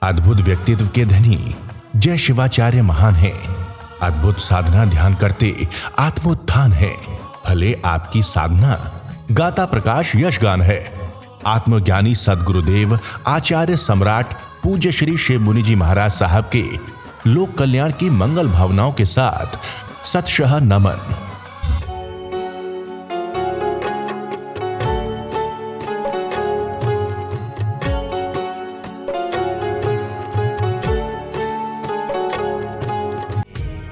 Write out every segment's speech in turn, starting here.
अद्भुत व्यक्तित्व के धनी जय शिवाचार्य महान हैं। अद्भुत साधना ध्यान करते आत्मोत्थान है। भले आपकी साधना गाता प्रकाश यशगान है। आत्मज्ञानी सद्गुरुदेव आचार्य सम्राट पूज्य श्री शिव मुनि जी महाराज साहब के लोक कल्याण की मंगल भावनाओं के साथ सतशः नमन।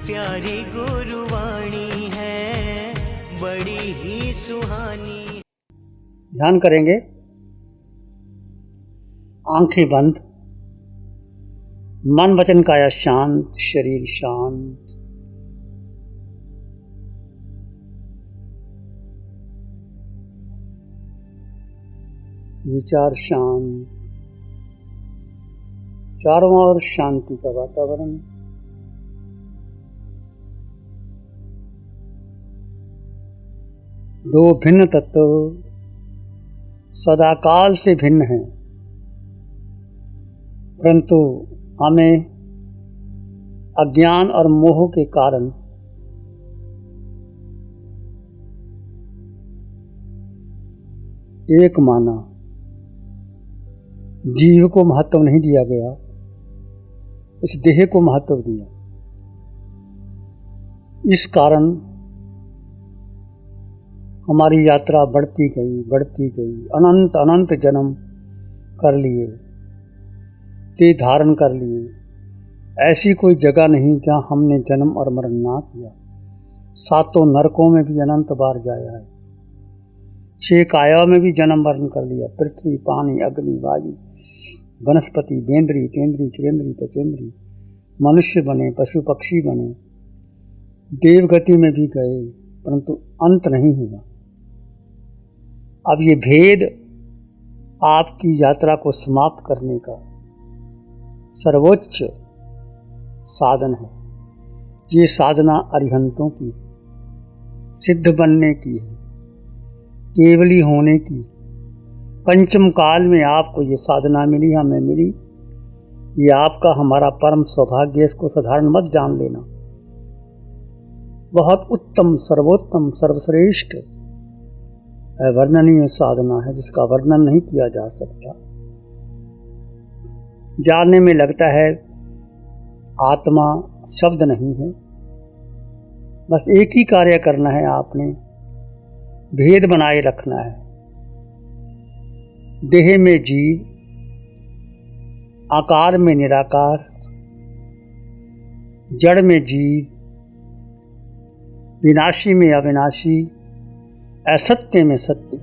प्यारी गुरुवाणी है बड़ी ही सुहानी। ध्यान करेंगे, आंखें बंद, मन वचन काया शांत, शरीर शांत। विचार शांत, चारों ओर शांति का वातावरण। दो भिन्न तत्व सदाकाल से भिन्न हैं, परंतु हमें अज्ञान और मोह के कारण एक माना। जीव को महत्व नहीं दिया गया, इस देह को महत्व दिया। इस कारण हमारी यात्रा बढ़ती गई, अनंत अनंत जन्म कर लिए, ते धारण कर लिए। ऐसी कोई जगह नहीं जहाँ हमने जन्म और मरण ना किया। सातों नरकों में भी अनंत बार जाया है। 6 काया में भी जन्म मरण कर लिया। पृथ्वी, पानी, अग्नि, वायु, वनस्पति, बेंद्री, तेंद्री, चिरेंद्री, पचेंद्री, मनुष्य बने, पशु पक्षी बने, देवगति में भी गए, परंतु अंत नहीं हुआ। अब ये भेद आपकी यात्रा को समाप्त करने का सर्वोच्च साधन है। ये साधना अरिहंतों की, सिद्ध बनने की है, केवली होने की। पंचम काल में आपको ये साधना मिली, हमें मिली। ये आपका हमारा परम सौभाग्य, इसको साधारण मत जान लेना। बहुत उत्तम, सर्वोत्तम, सर्वश्रेष्ठ वर्णनीय साधना है, जिसका वर्णन नहीं किया जा सकता। जानने में लगता है आत्मा शब्द नहीं है, बस एक ही कार्य करना है आपने, भेद बनाए रखना है। देह में जीव, आकार में निराकार, जड़ में जीव, विनाशी में अविनाशी, असत्य में सत्य।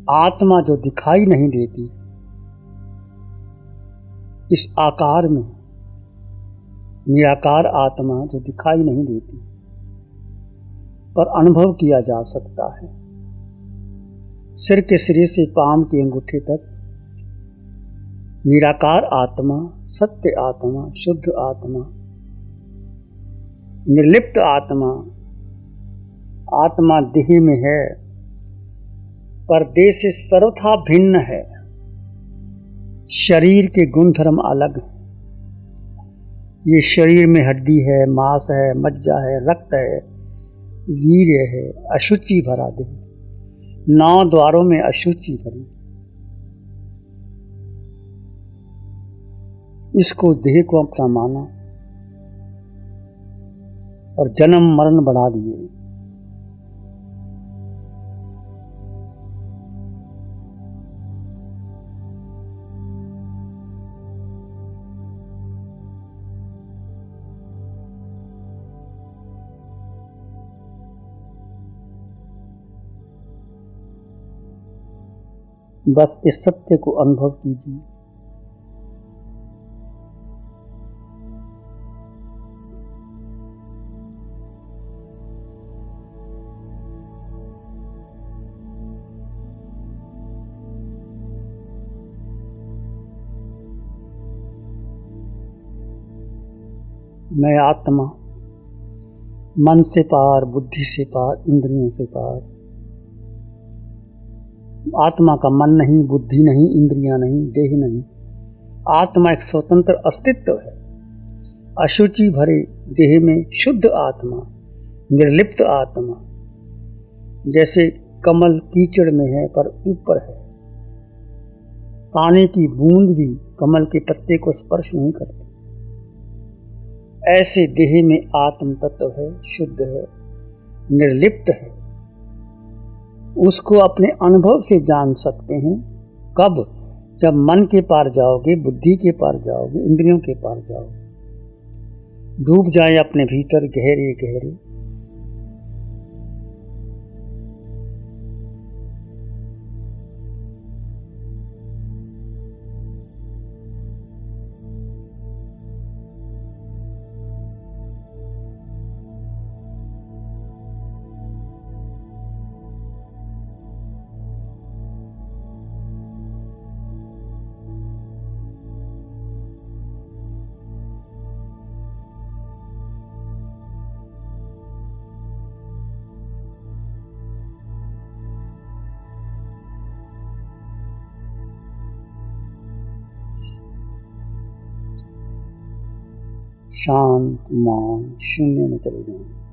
आत्मा जो दिखाई नहीं देती, इस आकार में निराकार आत्मा जो दिखाई नहीं देती, पर अनुभव किया जा सकता है। सिर के सिरे से पांव के अंगूठे तक निराकार आत्मा, सत्य आत्मा, शुद्ध आत्मा, निर्लिप्त आत्मा। आत्मा देह में है, पर देह से सर्वथा भिन्न है। शरीर के गुण धर्म अलग है। ये शरीर में हड्डी है, मांस है, मज्जा है, रक्त है, वीर्य है, अशुचि भरा देह, 9 द्वारों में अशुचि भरी। इसको देह को अपना माना, और जन्म मरण बढ़ा दिए। बस इस सत्य को अनुभव कीजिए। मैं आत्मा, मन से पार, बुद्धि से पार, इंद्रियों से पार। आत्मा का मन नहीं, बुद्धि नहीं, इंद्रियां नहीं, देह नहीं। आत्मा एक स्वतंत्र अस्तित्व है। अशुचि भरे देह में शुद्ध आत्मा, निर्लिप्त आत्मा, जैसे कमल कीचड़ में है पर ऊपर है। पानी की बूंद भी कमल के पत्ते को स्पर्श नहीं करती। ऐसे देह में आत्म तत्व है, शुद्ध है, निर्लिप्त है। उसको अपने अनुभव से जान सकते हैं। कब? जब मन के पार जाओगे, बुद्धि के पार जाओगे, इंद्रियों के पार जाओगे। डूब जाए अपने भीतर गहरे गहरे। शांत, मौन, शून्य में चले जाएं।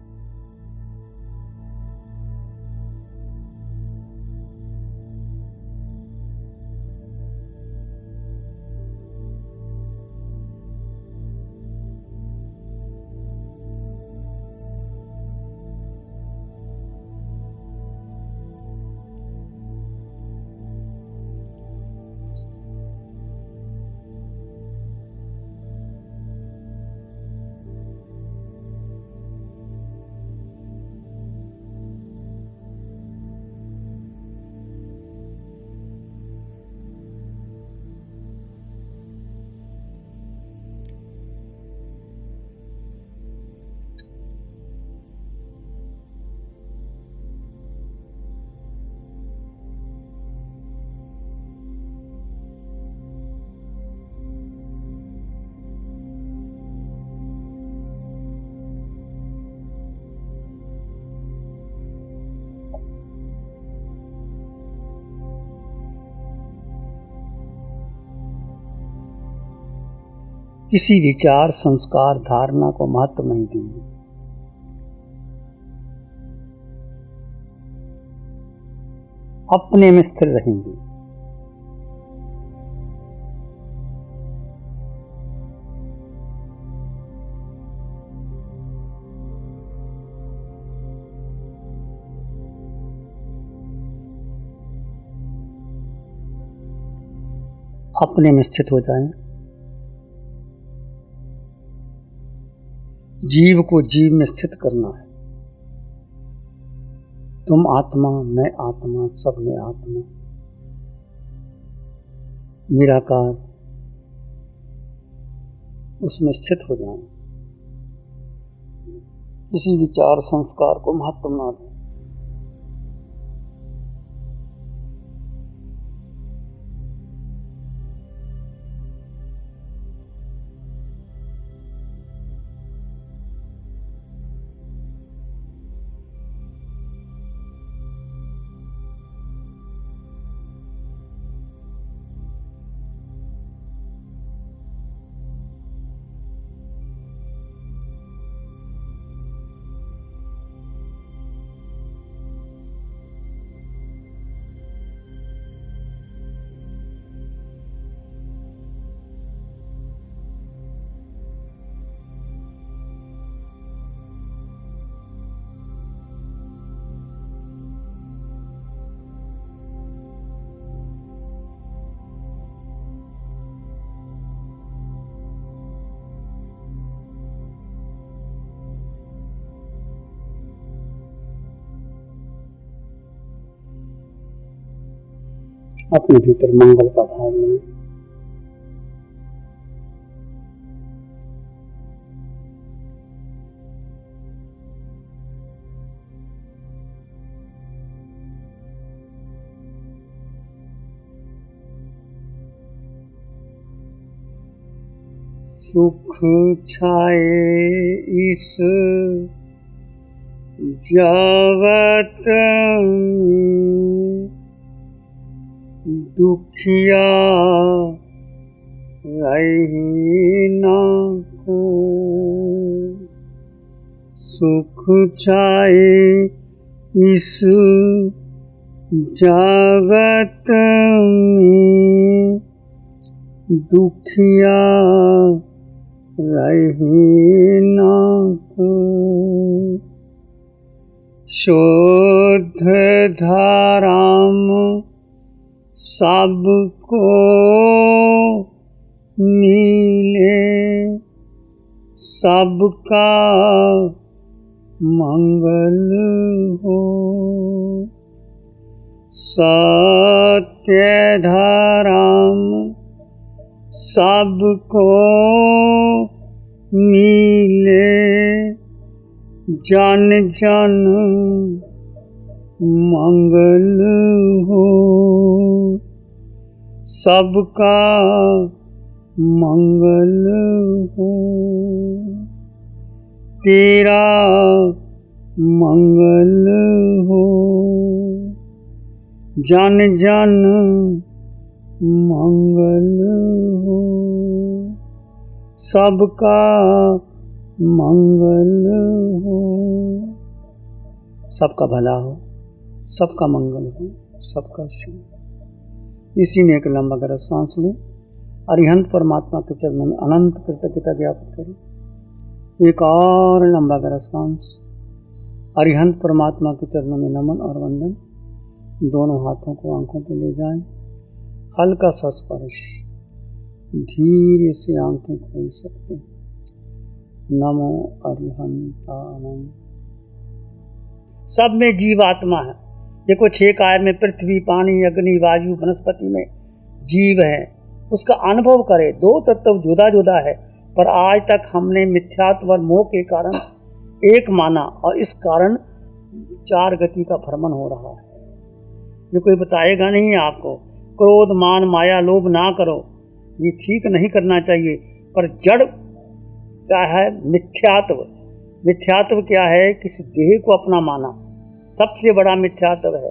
किसी विचार, संस्कार, धारणा को महत्व नहीं देंगे। अपने में स्थिर रहेंगे। अपने में स्थित हो जाएं। जीव को जीव में स्थित करना है। तुम आत्मा, मैं आत्मा, सब में आत्मा, निराकार, उसमें स्थित हो जाएं। किसी विचार, संस्कार को महत्व ना दें। अपने भीतर मंगल का भाव लें। सुख छाए इस जगत में, दुखिया रही ना को। सुख छाए इस जगत में, दुखिया रही ना को। शुद्ध धाराम सबको मिले, सबका मंगल हो। सत्य धाराम सबको मिले, जन जन मंगल हो। सबका मंगल हो, तेरा मंगल हो। जन जन मंगल हो, सबका मंगल हो। सबका भला हो, सबका मंगल हो, सबका शुभ। इसी ने एक लंबा गहरा सांस लें। अरिहंत परमात्मा के चरणों में अनंत कृतज्ञता ज्ञापित करें। एक और लंबा गहरा सांस। अरिहंत परमात्मा के चरणों में नमन और वंदन। दोनों हाथों को आंखों पे ले जाएं। हल्का सा स्पर्श, धीरे से आंखें खोल सकते हैं। नमो अरिहंतानंद। सब में जीवात्मा है। देखो 6 काय में पृथ्वी, पानी, अग्नि, वायु, वनस्पति में जीव है। उसका अनुभव करे। 2 तत्व जुदा जुदा है, पर आज तक हमने मिथ्यात्व और मोह के कारण एक माना, और इस कारण 4 गति का भ्रमण हो रहा है। ये कोई बताएगा नहीं आपको। क्रोध, मान, माया, लोभ ना करो, ये ठीक नहीं करना चाहिए। पर जड़ क्या है? मिथ्यात्व। मिथ्यात्व क्या है? किसी देह को अपना माना, सबसे बड़ा मिथ्यात्व है।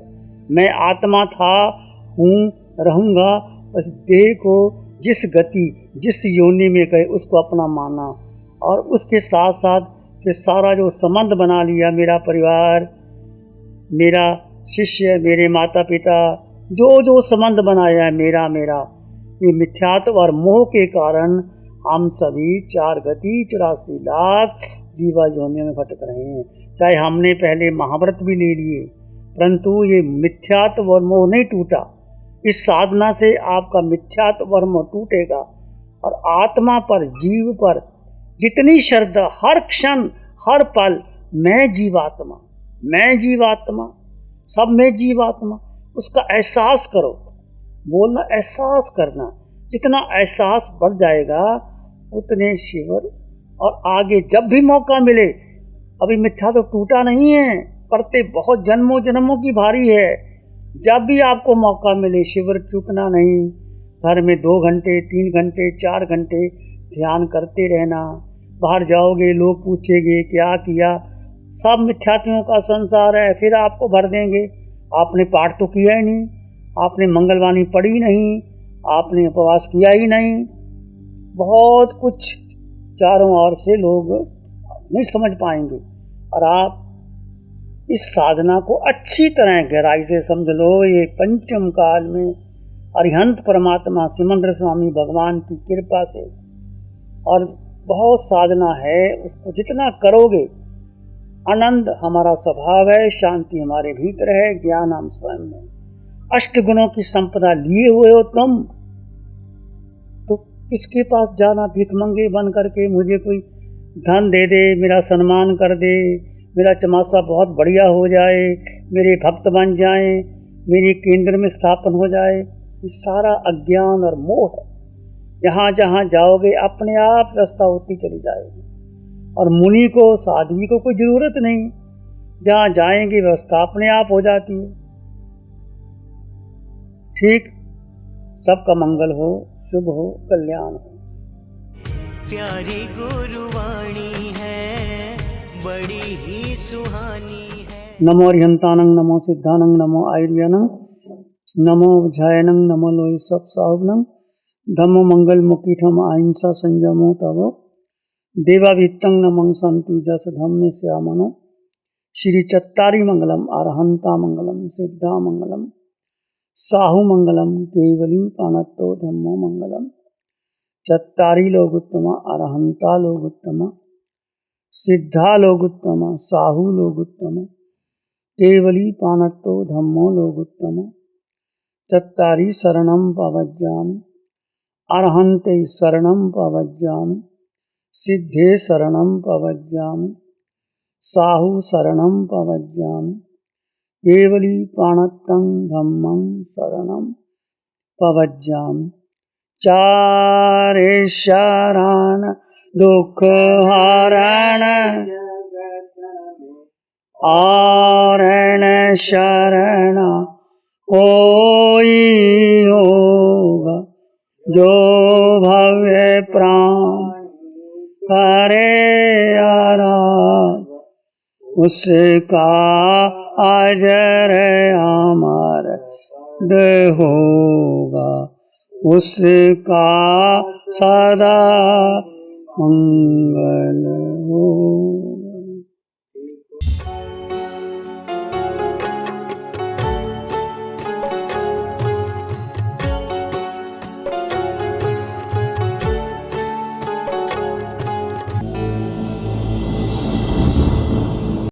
मैं आत्मा था, हूँ, रहूँगा, बस देह को जिस गति, जिस योनि में गए उसको अपना माना। और उसके साथ साथ फिर सारा जो संबंध बना लिया, मेरा परिवार, मेरा शिष्य, मेरे माता पिता, जो जो संबंध बनाया है मेरा मेरा, ये मिथ्यात्व और मोह के कारण हम सभी 4 गति 84 लाख जीवा योनियों में भटक रहे हैं। चाहे हमने पहले महाव्रत भी ले लिए, परंतु ये मिथ्यात्व और मोह नहीं टूटा। इस साधना से आपका मिथ्यात्व और मोह टूटेगा, और आत्मा पर, जीव पर जितनी श्रद्धा, हर क्षण हर पल मैं जीवात्मा, मैं जीवात्मा, सब में जीवात्मा, उसका एहसास करो। बोलना एहसास करना, जितना एहसास बढ़ जाएगा उतने शिवर। और आगे जब भी मौका मिले, अभी मिथ्या तो टूटा नहीं है, परते बहुत जन्मों जन्मों की भारी है। जब भी आपको मौका मिले, शिविर चूकना नहीं। घर में 2 घंटे 3 घंटे 4 घंटे ध्यान करते रहना। बाहर जाओगे, लोग पूछेंगे क्या किया। सब मिथ्यात्वों का संसार है, फिर आपको भर देंगे। आपने पाठ तो किया ही नहीं, आपने मंगलवाणी पढ़ी नहीं, आपने उपवास किया ही नहीं। बहुत कुछ चारों ओर से लोग नहीं समझ पाएंगे। और आप इस साधना को अच्छी तरह गहराई से समझ लो। ये पंचम काल में अरिहंत परमात्मा सिमंदर स्वामी भगवान की कृपा से, और बहुत साधना है, उसको जितना करोगे, आनंद हमारा स्वभाव है, शांति हमारे भीतर है, ज्ञान हम स्वयं में। 8 गुणों की संपदा लिए हुए हो तुम, तो किसके पास जाना भिखमंगे बन करके? मुझे कोई धन दे दे, मेरा सम्मान कर दे, मेरा चमासा बहुत बढ़िया हो जाए, मेरे भक्त बन जाएं, मेरे केंद्र में स्थापन हो जाए। ये सारा अज्ञान और मोह है। जहाँ जहाँ जाओगे अपने आप रास्ता होती चली जाएगी। और मुनि को, साध्वी को कोई जरूरत नहीं, जहाँ जाएंगे व्यवस्था अपने आप हो जाती है। ठीक, सबका मंगल हो, शुभ हो, कल्याण हो। प्यारी गुरुवाणी है, बड़ी ही सुहानी है। नमो अरिहंतानंग, नमो सिद्धानंग, नमो आयुर्यनंग, नमो जयनंग, नमो लोहि सब साहुनंग, धम्मो मंगल मुकीठम अहिंसा संयमो तवो देवाभित्तं नमं संति जस धम्मे श्यामनो। श्री चत्तारी मंगलम, अरहंता मंगलम, सिद्धा मंगलम, साहु मंगलम, केवली पाणत्तो धम्मो मंगलम। चत्तारी लोगुत्तमा, अरहंता लोगुत्तमा, सिद्धा लोगुत्तमा, साहु लोगुत्तमा, केवली पाणत्तो धम्मो लोगुत्तमा। चत्तारी शरणं पवज्जामि, अरहन्ते शरणं पवज्जामि, सिद्धे शरणं पवज्जामि, साहु शरणं पवज्जामि, केवली पाणत्तं धम्मं शरणं पवज्जामि। चारे शरण दुख हरण, आरण शरण कोई होगा, जो भव्य प्राण करे आराध, उसका अजर अमर होगा, उसका सदा मंगल हो।